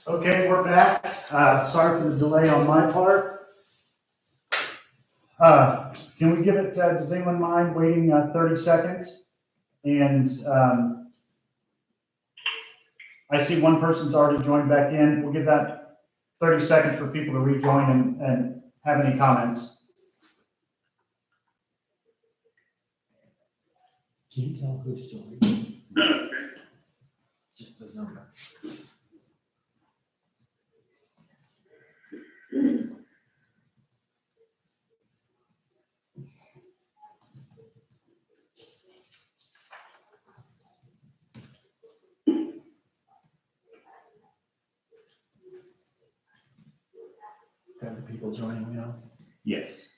Okay, we're back. Sorry for the delay on my part. Can we give it, does anyone mind waiting 30 seconds? And I see one person's already joined back in. We'll give that 30 seconds for people to rejoin and have any comments. Can you tell who's joining? Okay. Just the number. Got the people joining now? Yes.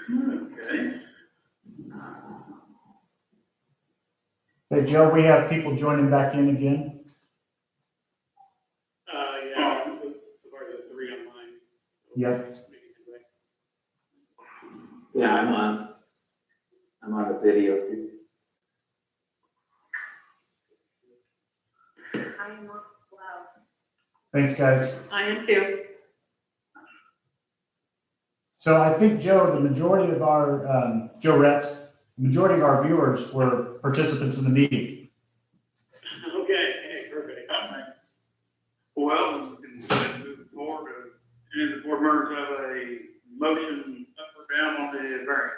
Okay. Hey, Joe, we have people joining back in again. Yeah, so far the 3 online. Yep. Yeah, I'm on the video too. I am not loud. Thanks, guys. I am too. So I think, Joe, the majority of our, Joe Rett, the majority of our viewers were participants in the meeting. Okay, hey, perfect. Well, we can go ahead and move forward. Any of the board members have a motion up or down on the variance?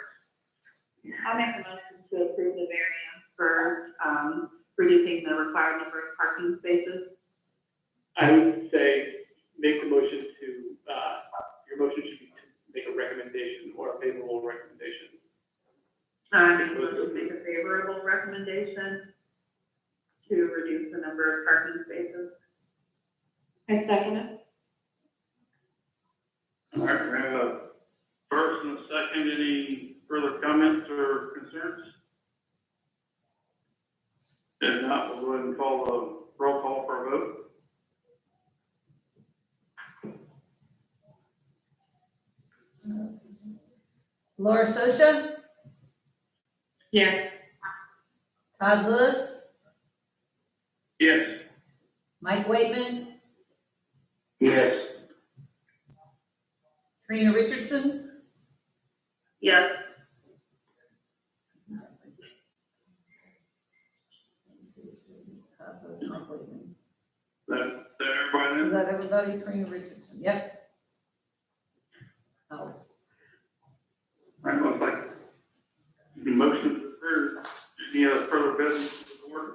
I'll make a motion to approve the variance for, reducing the required number of parking spaces. I would say make the motion to, your motion should be to make a recommendation or a favorable recommendation. I make a motion to make a favorable recommendation to reduce the number of parking spaces. I second it. All right, we have a first and a second. Any further comments or concerns? If not, we'll go ahead and call a roll call for a vote. Laura Sosha, Yes. Todd Lewis, Yes. Mike Waitman, Yes. Trina Richardson, Yes. Todd Lewis, Mike Waitman. That everybody Is then? that everybody? Trina Richardson, yep. Oh, All right, looks like the motion is approved. Any other further business to the board?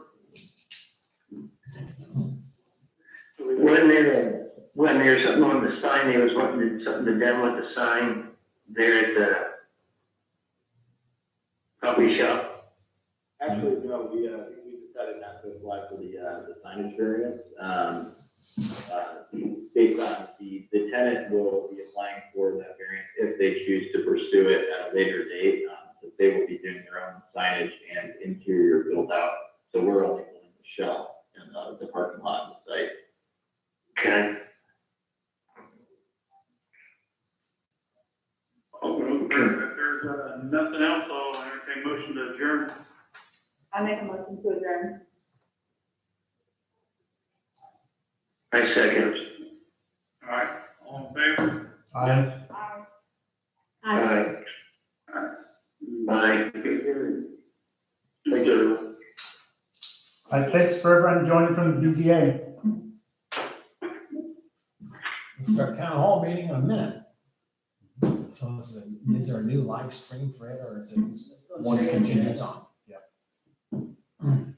Wasn't there something on the sign, there was something to done with the sign there at the coffee shop? Actually, no, we decided not to apply for the signage variance. Based on the tenant will be applying for that variance if they choose to pursue it at a later date. So they will be doing their own signage and interior build out. So we're only building the shell and the parking lot on the site. Okay. If there's nothing else, I'll entertain motion to adjourn. I make a motion to adjourn. I second. All right, all in favor? Aye. Aye. Aye. All right. Bye. Thank you. Thanks for everyone joining from the BZA. We'll start town hall meeting in a minute. So is there a new live stream for it, or is it once continues on? We're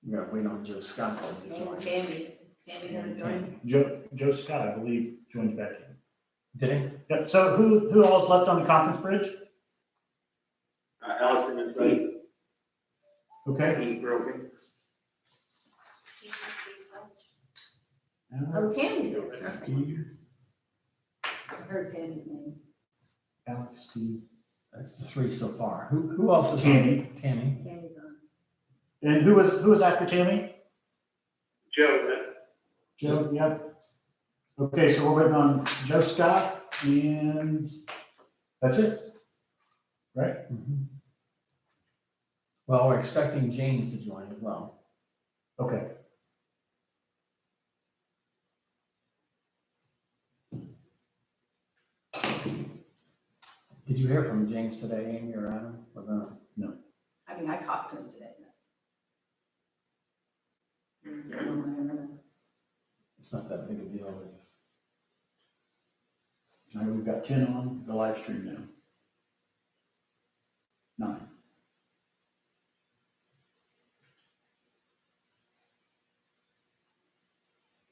We're gonna wait on Joe Scott to and join. Tammy, is Tammy gonna join? Joe Scott, I believe, joined back in. Did he? Yep, so who all is left on the conference bridge? Allison is right. Okay. He's broken. Oh, Tammy's there. I heard Tammy's name. Alex, Steve. That's the 3 so far. Who else is Tammy. on? Tammy. Tammy's on. And who was after Tammy? Joe, Joe, yep. Okay, so we're waiting on Joe Scott, and that's it, right? Mhm. Well, we're expecting James to join as well. Okay. Did you hear from James today, Amy or Adam? Or no? I mean, I talked to him today. but- It's not that big a deal. We're just- All right, we've got 10 on the live stream now. 9.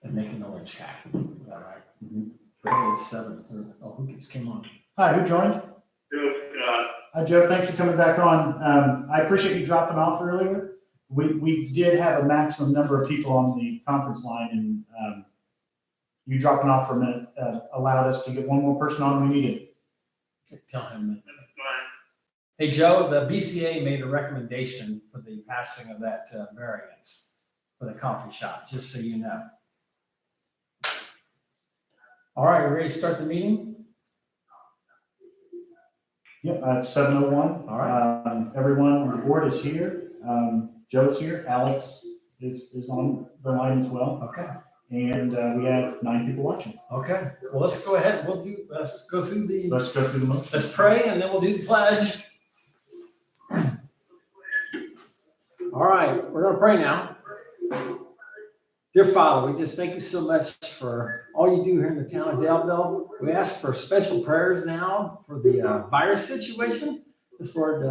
And they can only chat. Is that right? Mhm. Okay, it's 7. Oh, who just came on? Hi, who joined? Joe, Hi, Joe, thanks for coming back on. I appreciate you dropping off earlier. We did have a maximum number of people on the conference line, and you dropping off for a minute allowed us to get one more person on we needed. Tell him. that's fine. Hey, Joe, the BZA made a recommendation for the passing of that variance for the coffee shop, just so you know. All right, we ready to start the meeting? Yep, it's 7:01. All right. Everyone on the board is here. Joe's here. Alex is on the line as well. Okay, And we have 9 people watching. okay. Well, let's go ahead. Let's go through the, Let's go through the motion. let's pray and then we'll do the pledge. All right, we're gonna pray now. Dear Father, we just thank you so much for all you do here in the town of Daleville. We ask for special prayers now for the virus situation. Just Lord,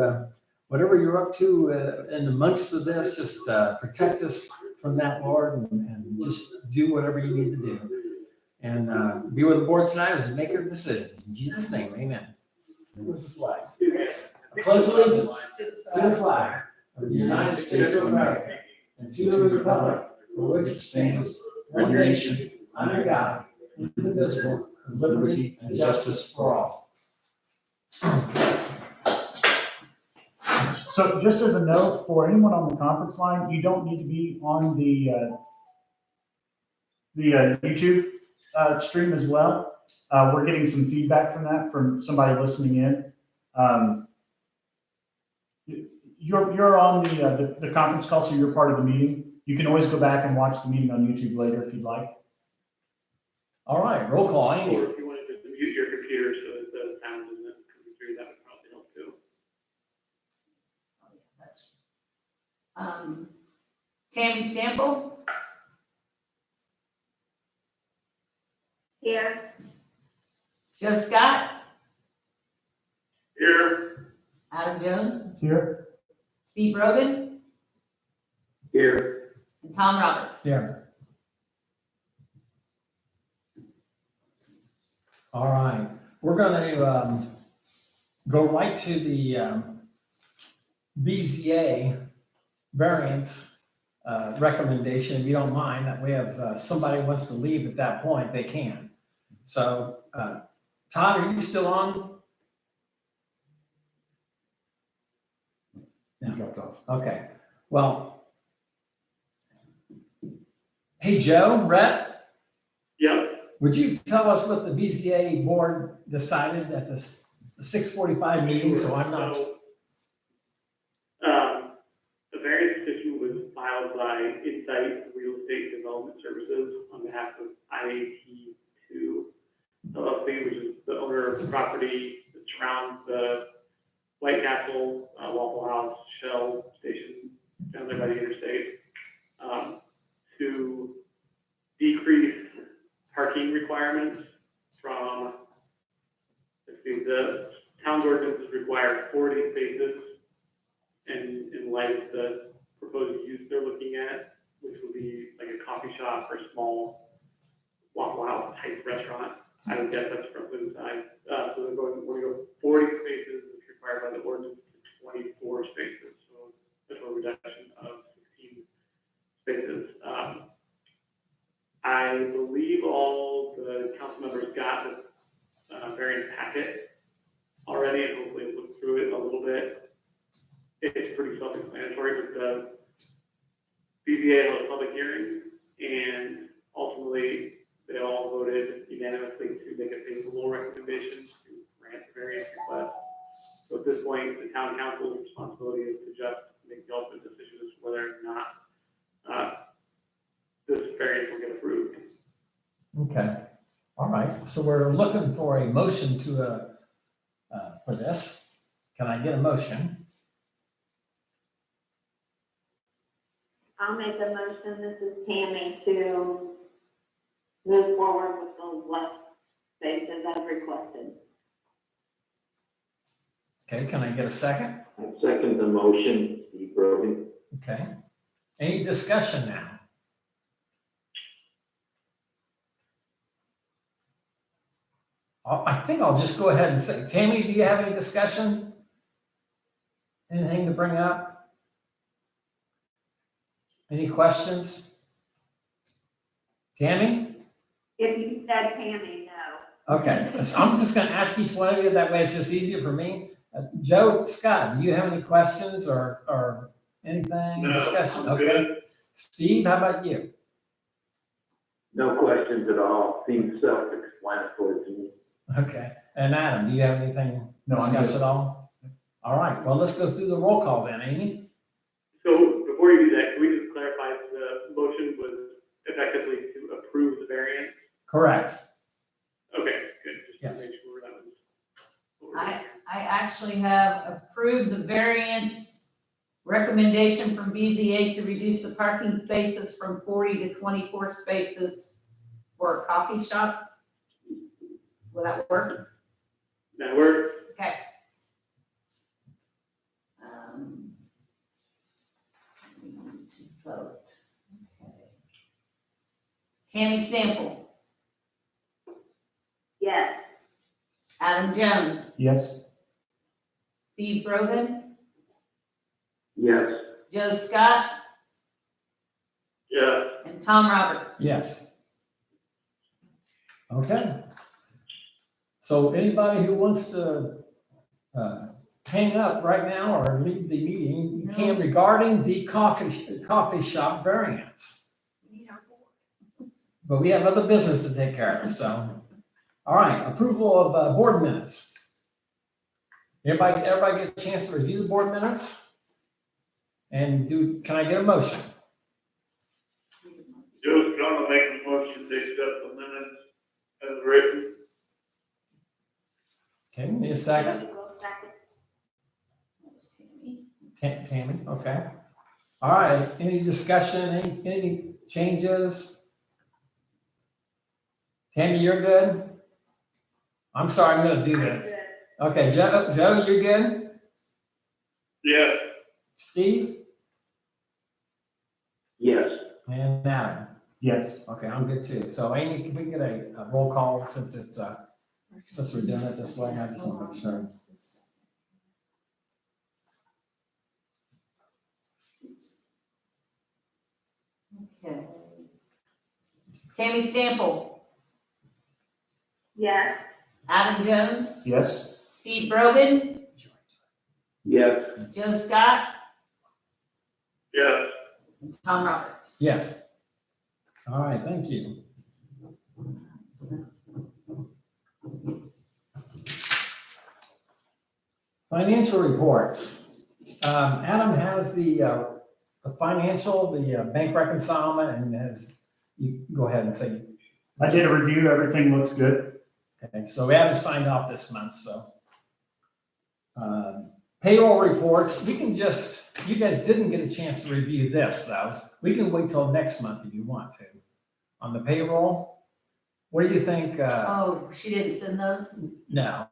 whatever you're up to in the months of this, just protect us from that, Lord, and just do whatever you need to do. And be with the board tonight as we make our decisions. In Jesus' name, amen. Where's the flag? I pledge allegiance to the flag of the United States of America and to the republic for which it stands, one nation, under God, indivisible, with liberty and justice for all. So just as a note, for anyone on the conference line, you don't need to be on the YouTube stream as well. We're getting some feedback from that, from somebody listening in. You're on the conference call, so you're part of the meeting. You can always go back and watch the meeting on YouTube later if you'd like. All right, roll call. Amy. Or if you wanted to mute your computer so that the sound doesn't come through, that would probably help too. Tammy Stample, Here. Joe Scott, Here. Adam Jones, Here? Steve Rogan, Here. and Tom Roberts. Yeah. All right, we're gonna go right to the BZA variance recommendation, if you don't mind, that we have somebody wants to leave at that point, they can. So, Todd, are you still on? You dropped off. Okay, well. Hey, Joe, Rhett, Yep. would you tell us what the BZA board decided at the 6:45 meeting, so I'm not. The variance petition was filed by Insight Real Estate Development Services on behalf of Pt2 LLC, which is the owner of the property that surrounds the White Castle, Waffle House, Shell station down there by the interstate, to decrease parking requirements from, let's see, the town's ordinances require 40 spaces. And in light of the proposed use they're looking at, which would be like a coffee shop or small Waffle House type restaurant, I would guess that's roughly the size. So we're going to go 40 spaces, which is required by the ordinance, to 24 spaces. So that's a reduction of 16 spaces. I believe all the council members got the variance packet already, and hopefully looked through bit. It's pretty self-explanatory, but the BZA held a public hearing, and ultimately, they all voted unanimously to make a favorable recommendation to grant the variance request. So at this point, the town council's responsibility is to just make the ultimate decision as to whether or not this variance will get approved. Okay, all right. So we're looking for a motion for this. Can I get a motion? I'll make a motion, this is Tammy, to move forward with the left spaces as requested. Okay, can I get a second? I second the motion, Steve Brogan. Okay. Any discussion now? I think I'll just go ahead and say, Tammy, do you have any discussion? Anything to bring up? Any questions? Tammy? If you said Tammy, no. Okay, so I'm just gonna ask each one of you, that way it's just easier for me. Joe, Scott, do you have any questions or anything, No, discussion? I'm Okay. good. Steve, how about you? No questions at all. Seems self-explanatory to me. Okay, and Adam, do you have anything No, to I'm discuss good. at all? All right, well, let's go through the roll call then, Amy. So before you do that, can we just clarify the motion was effectively to approve the variance? Correct. Okay, good. Just Yes. to make sure that was what we're doing. I actually have approved the variance recommendation from BZA to reduce the parking spaces from 40 to 24 spaces for a coffee shop. Will that work? Now, we're, Okay. We need to vote. Okay. Tammy Sample, Yes. Adam Jones, Yes? Steve Brogan, Yes. Joe Scott, yeah, and Tom Roberts. Yes. Okay. So anybody who wants to hang up right now or leave the meeting, you can regarding the coffee shop variance. But we have other business to take care of, so. All right, approval of board minutes. Everybody get a chance to review the board minutes? And can I get a motion? Joe's gonna make the motion to accept the minutes as written. Okay, need a second? That was Tammy. Tammy, okay. All right, any discussion, any changes? Tammy, you're good? I'm sorry, I'm gonna do this. Okay, Joe, you're good? Yeah, Steve? Yes. And Adam? Yes. Okay, I'm good too. So Amy, can we get a roll call since we're doing it this way? I just want to make sure. Okay. Tammy Sample, Yes. Adam Jones, Yes? Steve Brogan, Yes. Joe Scott, yeah. and Tom Roberts. Yes. All right, thank you. Financial reports. Adam has the financial, the bank reconcilement, and you go ahead and say, I did a review, everything looks good. okay, so we haven't signed off this month, so. Payroll reports, we can just, you guys didn't get a chance to review this, though. We can wait till next month if you want to. On the payroll, what do you think? Oh, she didn't send those? No.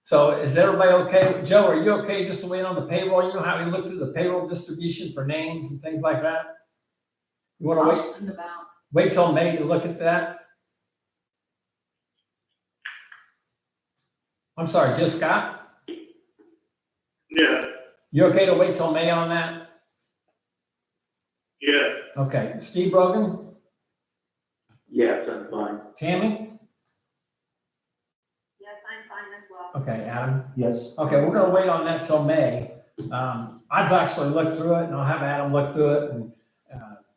So is everybody okay? Joe, are you okay just to wait on the payroll? You know how we look through the payroll distribution for names and things like that? You want to I'll wait, send them out. wait till May to look at that? I'm sorry, Joe Scott? Yeah, You okay to wait till May on that? yeah, Okay, Steve Brogan, Yes, I'm fine. Tammy, Yes. Yes, I'm fine as well. Okay, Adam? Yes. Okay, we're gonna wait on that till May. I've actually looked through it, and I'll have Adam look through it, and,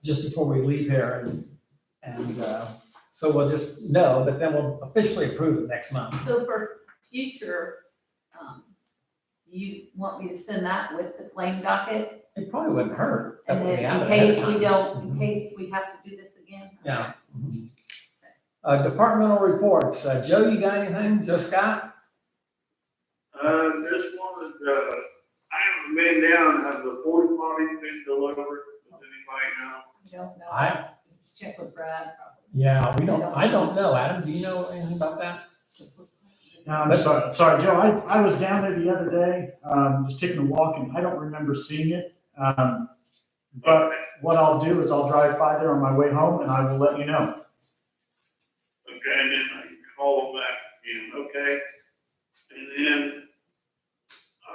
just before we leave here, so we'll just know, but then we'll officially approve it next month. So for future, do you want me to send that with the claim docket? It probably wouldn't hurt. that And we then have in it ahead of case we time. don't, in case we have to do this again? Yeah. Departmental reports, Joe, you got anything? Joe Scott? This one is, I haven't been down, have the porta potties been delivered? Does anybody know? I don't know. I, Check with Brad probably. yeah, I don't know, Adam, do you know anything about that? No, I'm sorry, Joe, I was down there the other day, just taking a walk, and I don't remember seeing it. But what I'll do is I'll drive by there on my way home, and I will let you know. Okay, and then I can call them back again, okay? And then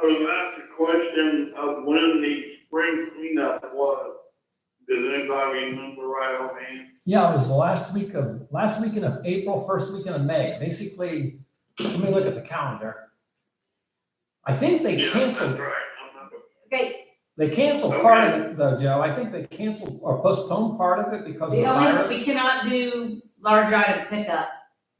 I was asked a question of when the spring cleanup was. Does anybody remember right offhand? Yeah, it was the last weekend of April, first weekend of May, basically, let me look at the calendar. I think they Yeah, canceled. that's right. Okay, They canceled part of it though, Joe. I think they canceled or postponed part of it because of the the only, we virus. cannot do large item pickup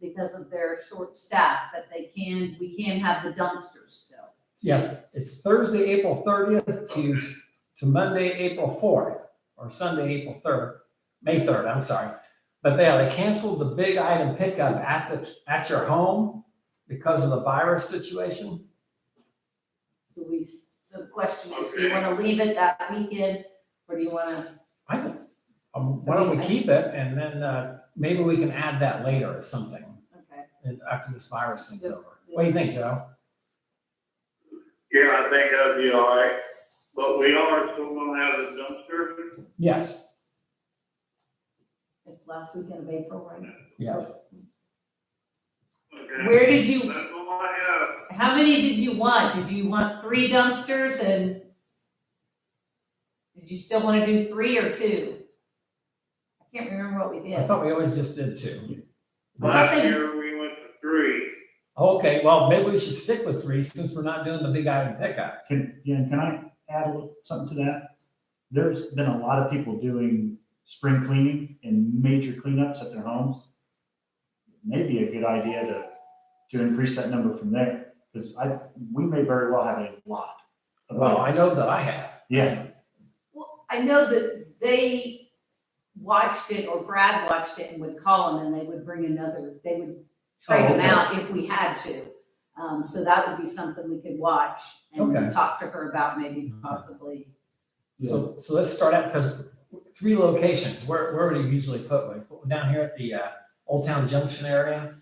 because of their short staff, but we can have the dumpsters still. Yes, it's Thursday, April 30th to Monday, April 4th, or Sunday, April 3rd, May 3rd, I'm sorry. But they canceled the big item pickup at your home because of the virus situation. So the question is, do you want to leave it that weekend, or do you want to? I think, why don't we keep it and then maybe we can add that later or something Okay. after this virus thing's over. What do you think, Joe? Yeah, I think that'd be all right, but we are still gonna have the dumpster. Yes, It's last weekend of April, right? yes. Okay. Where did you, That's all I have. how many did you want? Did you want 3 dumpsters, and did you still want to do 3 or 2? I can't remember what we I did. thought we always just did 2. Last year, we went to 3. Okay, well, maybe we should stick with 3 since we're not doing the big item pickup. Can I add something to that? There's been a lot of people doing spring cleaning and major cleanups at their homes. Maybe a good idea to increase that number from there, because we may very well have a lot. Well, I know that I have. Yeah, Well, I know that they watched it, or Brad watched it and would call them, and they would bring they would trade Oh, them okay. out if we had to. So that would be something we could watch and Okay. talk to her about, maybe possibly. So let's start out, because 3 locations, where do you usually put one? Put one down here at the Old Town Junction area,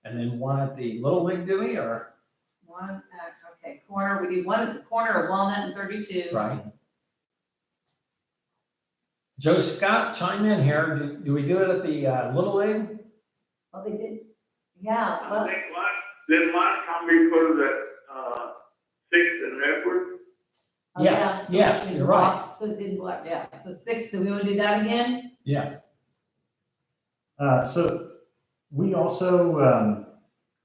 and then one at the Little League, do we, or? One at, corner, we do one at the corner of Walnut and 32. Right. Joe Scott, chime in here. Do we do it at the Little League? Oh, they did? Yeah, I well, think last time we put it at, 6th and Edward. oh, Yes, yeah, so yes, it didn't you're right. block- So it didn't block, yeah. So 6, do we want to do that again? Yes. so we also,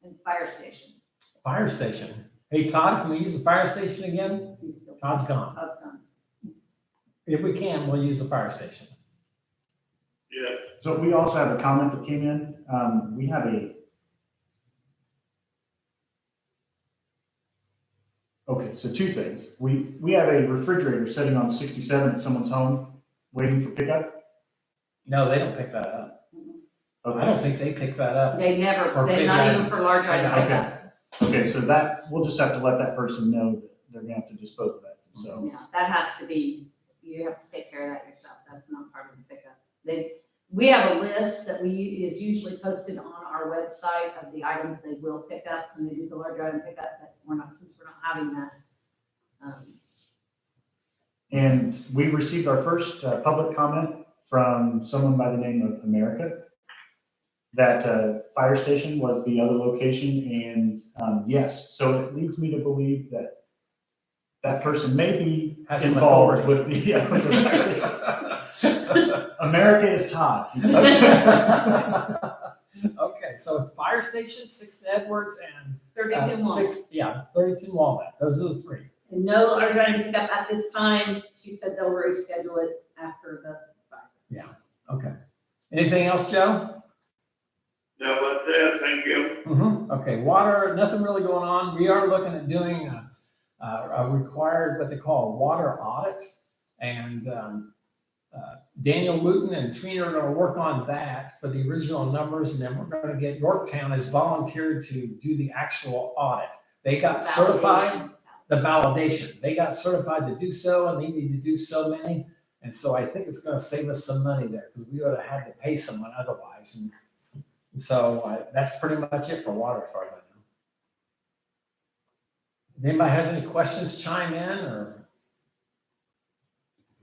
And fire station. Fire station. Hey, Todd, can we use the fire station again? He's still- Todd's gone. Todd's gone. If we can, we'll use the fire station. Yeah. so we also have a comment that came in. We have okay, so 2 things. We have a refrigerator sitting on 67 at someone's home, waiting for pickup. No, they don't pick that up. I Okay. don't think they pick that up. They never, Or they big not item. even for large item Okay. pickup. Okay, so that, we'll just have to let that person know that they're gonna have to dispose of that themselves. Yeah, that has to be, you have to take care of that yourself. That's not part of the pickup. We have a list that is usually posted on our website of the items they will pick up when they do the large item pickup, but since we're not having that. And we received our first public comment from someone by the name of America. That fire station was the other location, and yes, so it leads me to believe that that person may be Has some involved authority. with the fire station. America is Todd. Okay, so it's fire station, 6 Edwards, and 32 Walnut. 32 Walnut. Those are the 3. And no electronic pickup at this time. She said they'll reschedule it after the fire. Yeah. Okay. Anything else, Joe? No, that's it, thank you. Okay, water, nothing really going on. We are looking at doing a required, what they call a water audit. And Daniel Wooten and Trina are gonna work on that for the original numbers. And then we're gonna get, Yorktown has volunteered to do the actual audit. They got certified, the validation. They got certified to do so, and they need to do so many. And so I think it's gonna save us some money there, because we would have had to pay someone otherwise. And so that's pretty much it for water, as far as I know. If anybody has any questions, chime in, or.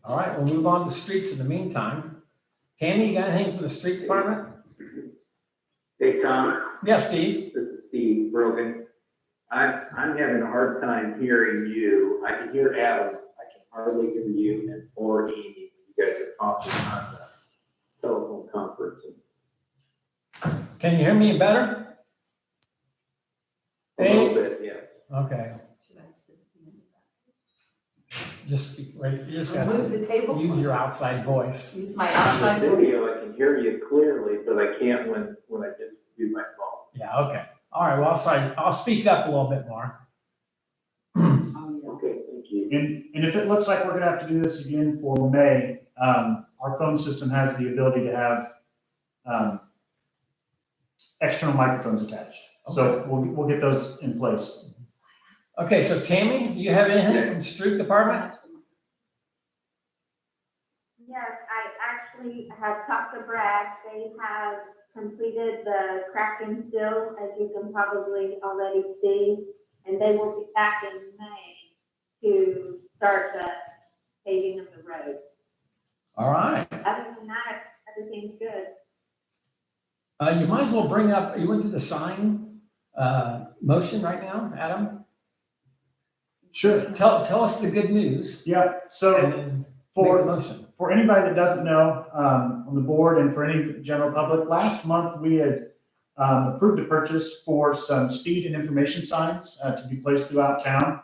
All right, we'll move on to streets in the meantime. Tammy, you got anything from the street department? Hey, Tom, Yes, Steve? this is Steve Brogan. I'm having a hard time hearing you. I can hear Adam. I can hardly hear you and or Amy. You guys are talking on the telephone conference. Can you hear me better? A little bit, yeah. Okay, Should I sit in just speak, right, you just the back? gotta Move the table? use your outside voice. Use my On outside the voice. video, I can hear you clearly, but I can't when I just do my phone. Yeah, okay. All right, well, I'll speak up a little bit more. Oh, yeah. Okay, thank you. And if it looks like we're gonna have to do this again for May, our phone system has the ability to have, external microphones attached. So we'll get those in place. Okay, so Tammy, do you have anything from the street department? Yes, I actually have talked to Brad. They have completed the crack and seal, as you can probably already see, and they will be back in May to start the paving of the road. All right. Other than that, everything's good. You might as well bring up, you went to the sign motion right now, Adam? Sure. Tell us the good news. Yeah, so And then make the for, motion. for anybody that doesn't know, on the board and for any general public, last month we had approved a purchase for some speed and information signs to be placed throughout town.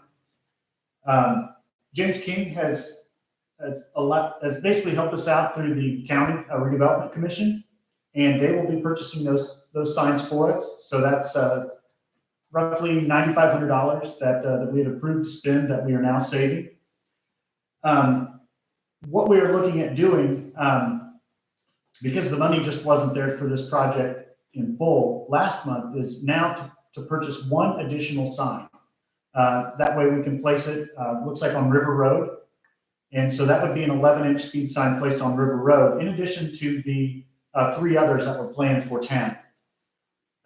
James King has basically helped us out through the county redevelopment commission, and they will be purchasing those signs for us. So that's roughly $9,500 that we had approved to spend that we are now saving. What we are looking at doing, because the money just wasn't there for this project in full last month, is now to purchase one additional sign. That way we can place it, looks like on River Road. And so that would be an 11-inch speed sign placed on River Road, in addition to the 3 others that were planned for town.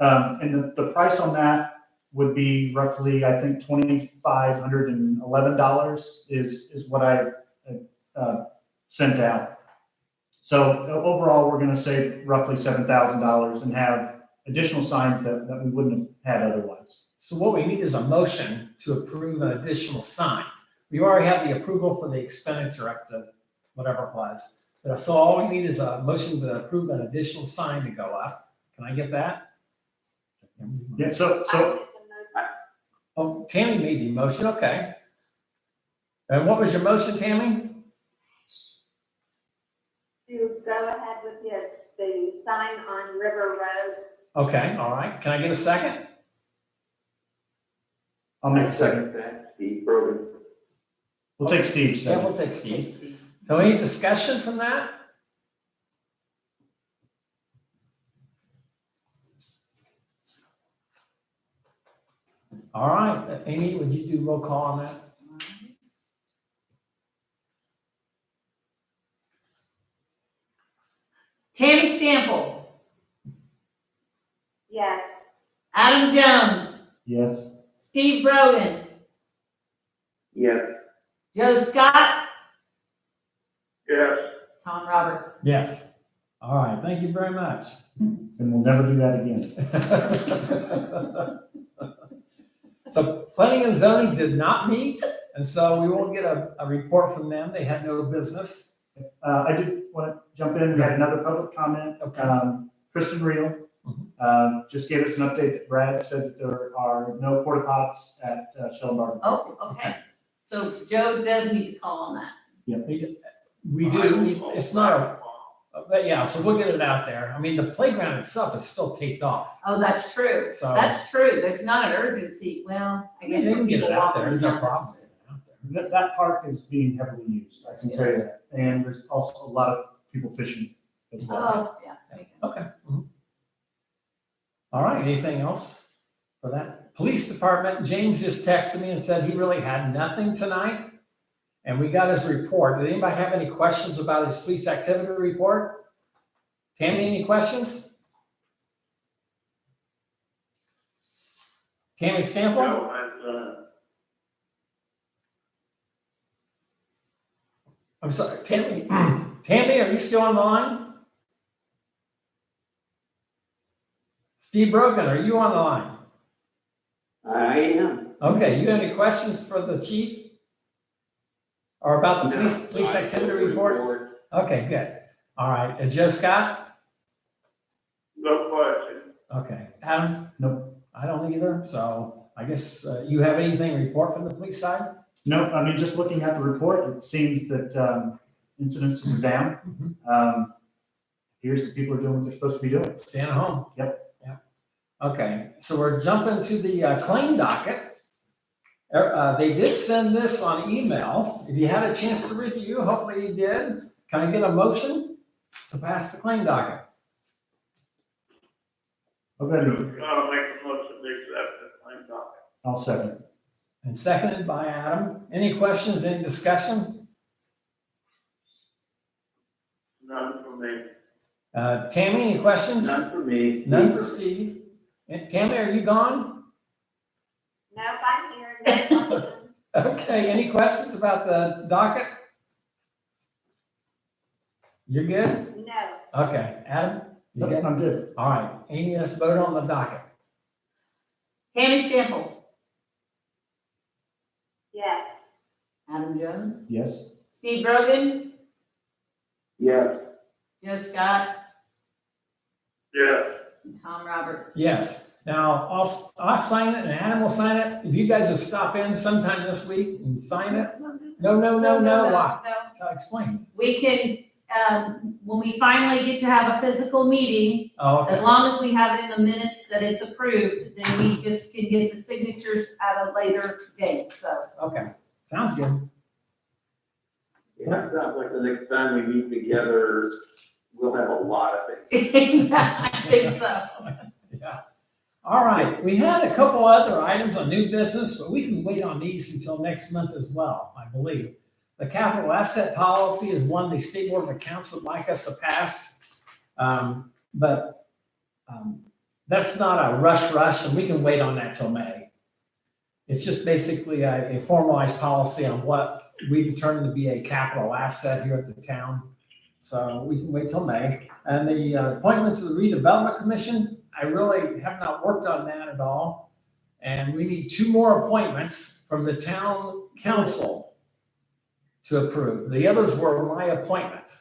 And the price on that would be roughly, I think, $2,511 is what I sent out. So overall, we're going to save roughly $7,000 and have additional signs that we wouldn't have had otherwise. So what we need is a motion to approve an additional sign. We already have the approval for the expenditure up to whatever it was. So all we need is a motion to approve an additional sign to go up. Can I get that? Yeah, so Oh, Tammy made the motion, okay. And what was your motion, Tammy? To go ahead with the sign on River Road. Okay, all right. Can I get a second? I'll make a second. That, Steve Brogan. We'll take Steve's Yeah, second. we'll take Steve. So any discussion from that? All right, Amy, would you do roll call on that? Tammy Stample, Yes. Adam Jones, Yes. Steve Brogan, Yes. Joe Scott, Yes. Tom Roberts. Yes. All right, thank you very much. And we'll never do that again. So planning and zoning did not meet, and so we won't get a report from them. They had no business. I did want to jump in. We had another public comment. Okay. Kristen Reel, Just gave us an update that Brad said that there are no porta pots at Sheldon. Oh, okay. So Joe does need to call on that. We do, it's not but yeah, so we'll get it out there. I mean, the playground itself is still taped off. Oh, that's true. So- That's true. There's not an urgency. Well, I guess. They can get it people out there, walking there's no down. problem getting it out there. That park is being heavily used, I can tell you that. And there's also a lot of people fishing as well. Oh, yeah. there you go. Okay. Mhm. All right, anything else for that? Police department, James just texted me and said he really had nothing tonight. And we got his report. Did anybody have any questions about his police activity report? Tammy, any questions? Tammy Stample? I'm sorry, Tammy, Tammy, are you still on the line? Steve Brogan, are you on the line? I am. Okay, you got any questions for the chief? Or about the police activity report? Okay, good. All right, and Joe Scott? No question. Okay, Adam? Nope. I don't either, so I guess you have anything to report from the police side? No, I mean, just looking at the report, it seems that incidences are down. Here's that people are doing what they're supposed to be doing. Staying at home? Yep. Yeah. Okay, so we're jumping to the claim docket. They did send this on email. If you had a chance to review, hopefully you did. Can I get a motion to pass the claim docket? I'll go ahead and, Make a motion to accept the claim docket. I'll second. And seconded by Adam. Any questions, any discussion? None for me. Tammy, any questions? None for me. None for Steve. And Tammy, are you gone? No, I'm here, no question. Okay, any questions about the docket? You're good? No. Okay, Adam? You Nope, good? I'm good. All right, Amy, let's vote on the docket. Tammy Stample, Yes. Adam Jones, Yes. Steve Brogan, Yes. Joe Scott, Yes. and Tom Roberts. Yes. Now, I'll sign it and Adam will sign it. If you guys will stop in sometime this week and sign it. No, why? No. Explain. We can, when we finally get to have a physical meeting, Oh, as okay. long as we have it in the minutes that it's approved, then we just can get the signatures at a later date, so. Okay, sounds good. Yeah, it sounds like the next time we meet together, we'll have a lot of things. I think so. Yeah. All right, we had a couple other items on new business, but we can wait on these until next month as well, I believe. The capital asset policy is one the State Board of Accounts would like us to pass. But that's not a rush, and we can wait on that till May. It's just basically a formalized policy on what we determine to be a capital asset here at the town. So we can wait till May. And the appointments of the redevelopment commission, I really have not worked on that at all. And we need 2 more appointments from the town council to approve. The others were my appointment.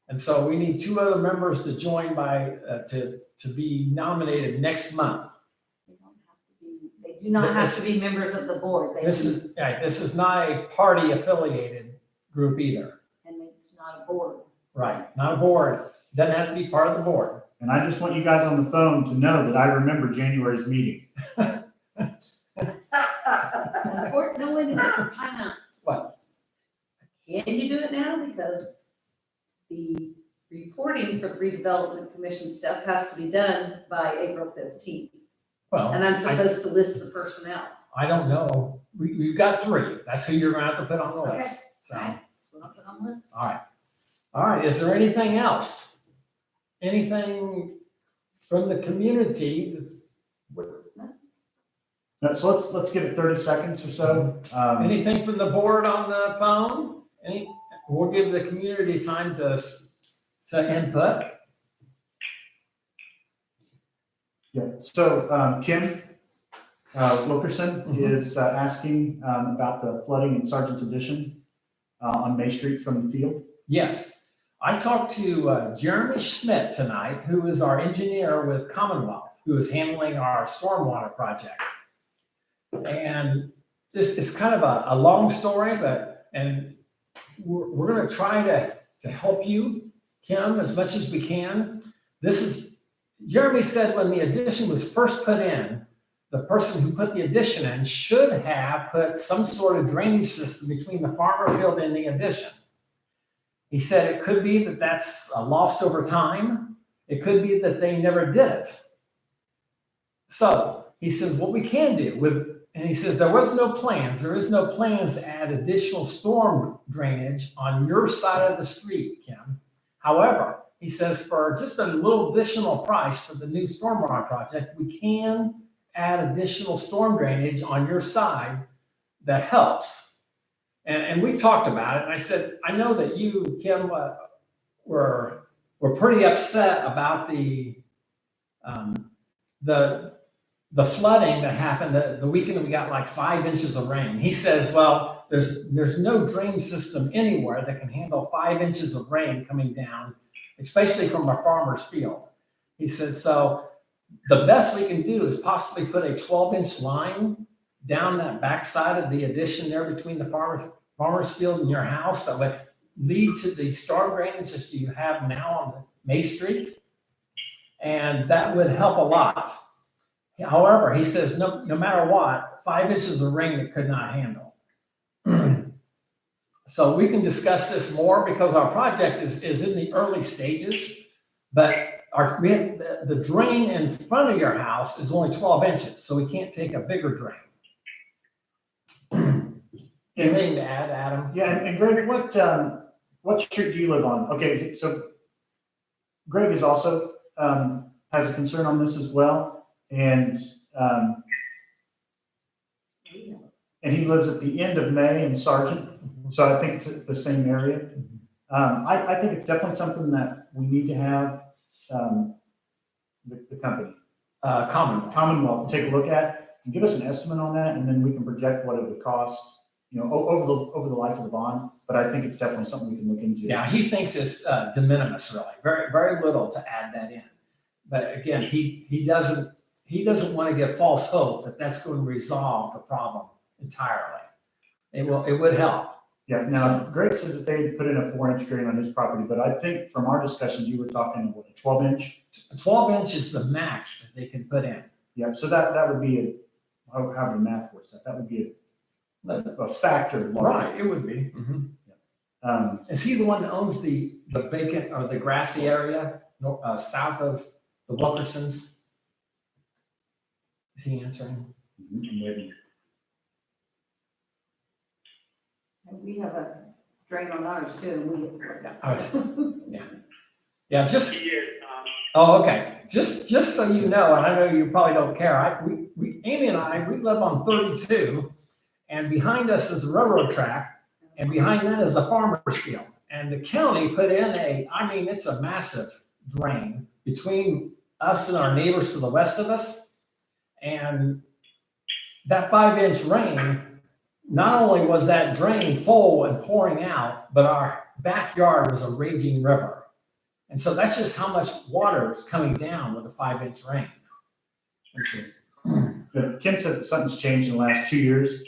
And so we need 2 other members to join by, to be nominated next month. They do not have to be members of the board. They This is not a party affiliated group either. And it's not a board. Right, not a board. Doesn't have to be part of the board. And I just want you guys on the phone to know that I remember January's meeting. No, wait a minute, time out. What? Can you do it now? Because the reporting for the redevelopment commission stuff has to be done by April 15th. Well, And I'm supposed to list the personnel. I don't know. We've got 3. That's who you're gonna have to put on the Okay. list. So, Right. Put up on the list. all right. All right, is there anything else? Anything from the community that's, So let's give it 30 seconds or so. anything from the board on the phone? We'll give the community time to input. Yeah, so Kim Wilkerson is asking about the flooding in Sergeant's Addition on May Street from the field. Yes. I talked to Jeremy Schmidt tonight, who is our engineer with Commonwealth, who is handling our stormwater project. And this is kind of a long story, and we're going to try to help you, Kim, as much as we can. Jeremy said when the addition was first put in, the person who put the addition in should have put some sort of drainage system between the farmer field and the addition. He said it could be that that's lost over time. It could be that they never did it. So he says what we can do and he says there is no plans to add additional storm drainage on your side of the street, Kim. However, he says for just a little additional price for the new stormwater project, we can add additional storm drainage on your side that helps. And we talked about it, and I said, I know that you, Kim, were pretty upset about the flooding that happened the weekend that we got like 5 inches of rain. He says, well, there's no drain system anywhere that can handle 5 inches of rain coming down, especially from a farmer's field. He says, so the best we can do is possibly put a 12-inch line down that backside of the addition there between the farmer's field and your house that would lead to the storm drainage that you have now on May Street. And that would help a lot. However, he says, no matter what, 5 inches of rain it could not handle. So we can discuss this more because our project is in the early stages, but the drain in front of your house is only 12 inches, so we can't take a bigger drain. Anything to add, Adam? Yeah, and Greg, what street do you live on? Okay, so Greg is also, has a concern on this as well, and he lives at the end of May and Sargent, so I think it's the same area. I think it's definitely something that we need to have the company, Commonwealth, take a look at and give us an estimate on that, and then we can project what it would cost, over the life of the bond. But I think it's definitely something we can look into. Yeah, he thinks it's de minimis, really, very, very little to add that in. But again, he doesn't want to give false hope that that's going to resolve the problem entirely. It would help. Yeah. Now, Greg says that they put in a 4-inch drain on his property, but I think from our discussions, you were talking what, a 12-inch? 12 inch is the max that they can put in. Yeah. So that would be however the math works out, that would be a factor. Right, it would be. Mm-hmm. Is he the one that owns the vacant or the grassy area south of the Wilkersons? Is he answering? We have a drain on ours too, and we. Yeah, just. He is, Oh, okay. Just so you know, and I know you probably don't care. Amy and I live on 32, and behind us is the railroad track, and behind that is the farmer's field. And the county put in it's a massive drain between us and our neighbors to the west of us. And that 5-inch rain, not only was that drain full and pouring out, but our backyard was a raging river. And so that's just how much water is coming down with a 5-inch rain. Let's see. Kim says that something's changed in the last 2 years.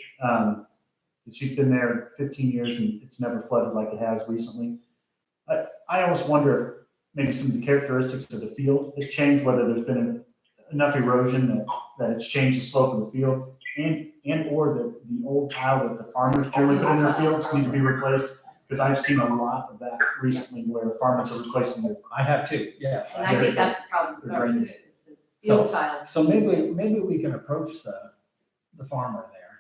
She's been there 15 years and it's never flooded like it has recently. I almost wonder if maybe some of the characteristics of the field has changed, whether there's been enough erosion that it's changed the slope of the field, and or that the old tile that the farmers generally put in their fields need to be replaced. Because I've seen a lot of that recently where farmers are replacing their. I have too, yes. And I think that's the problem with ours, is the field tiles. So maybe we can approach the farmer there.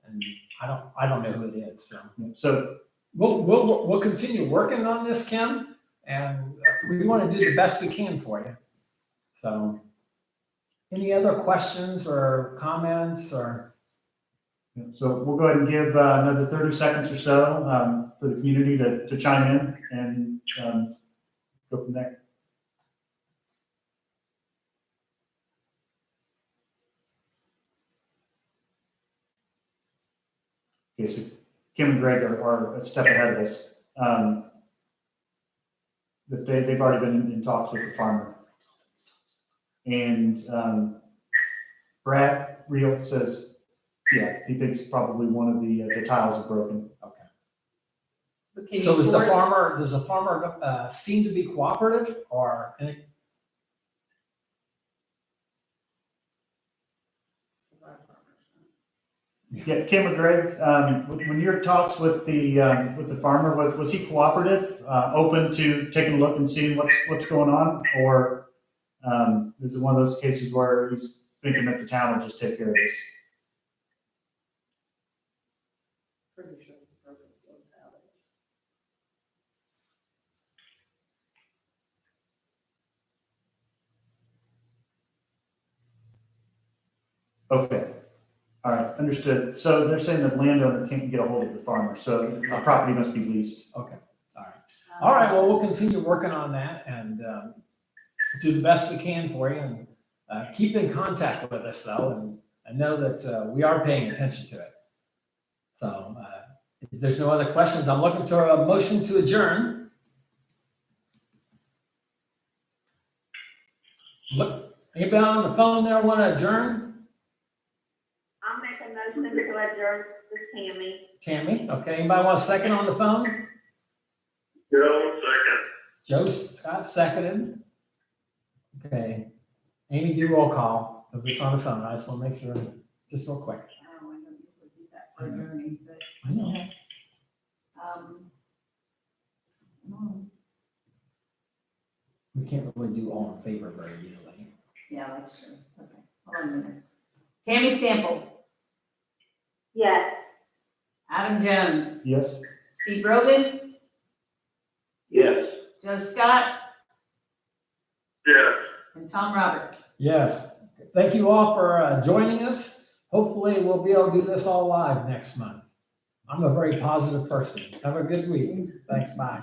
And I don't know who it is, So we'll continue working on this, Kim, and we want to do the best we can for you. So any other questions or comments or? So we'll go ahead and give another 30 seconds or so for the community to chime in and go from there. Okay, so Kim and Greg are a step ahead of us. that they've already been in talks with the farmer. And Brad Reel says, yeah, he thinks probably one of the tiles are broken. Okay. But can So you does the force- farmer seem to be cooperative or? Yeah, Kim or Greg, when your talks with the farmer, was he cooperative, open to taking a look and seeing what's going on? Or is it one of those cases where he's thinking that the town will just take care of this? Okay, all right, understood. So they're saying that the landowner can't get a hold of the farmer, so the property must be leased. Okay, all right. All right, well, we'll continue working on that and do the best we can for you and keep in contact with us though, and know that we are paying attention to it. So if there's no other questions, I'm looking to a motion to adjourn. Look, anybody on the phone there want to adjourn? I'll make a motion to adjourn with Tammy. Tammy, okay. Anybody want a second on the phone? Joe, second. Joe Scott seconded. Okay. Amy, do roll call because it's on the phone. I just want to make sure, just real quick. I don't usually do that for adjourning, but, I know. no. We can't really do all in favor very easily. Yeah, that's true. Okay, hold on a minute. Tammy Stample, Yes. Adam Jones, Yes? Steve Rogan, Yes. Joe Scott, Yes. and Tom Roberts. Yes. Thank you all for joining us. Hopefully we'll be able to do this all live next month. I'm a very positive person. Have a good week. Thanks. Bye.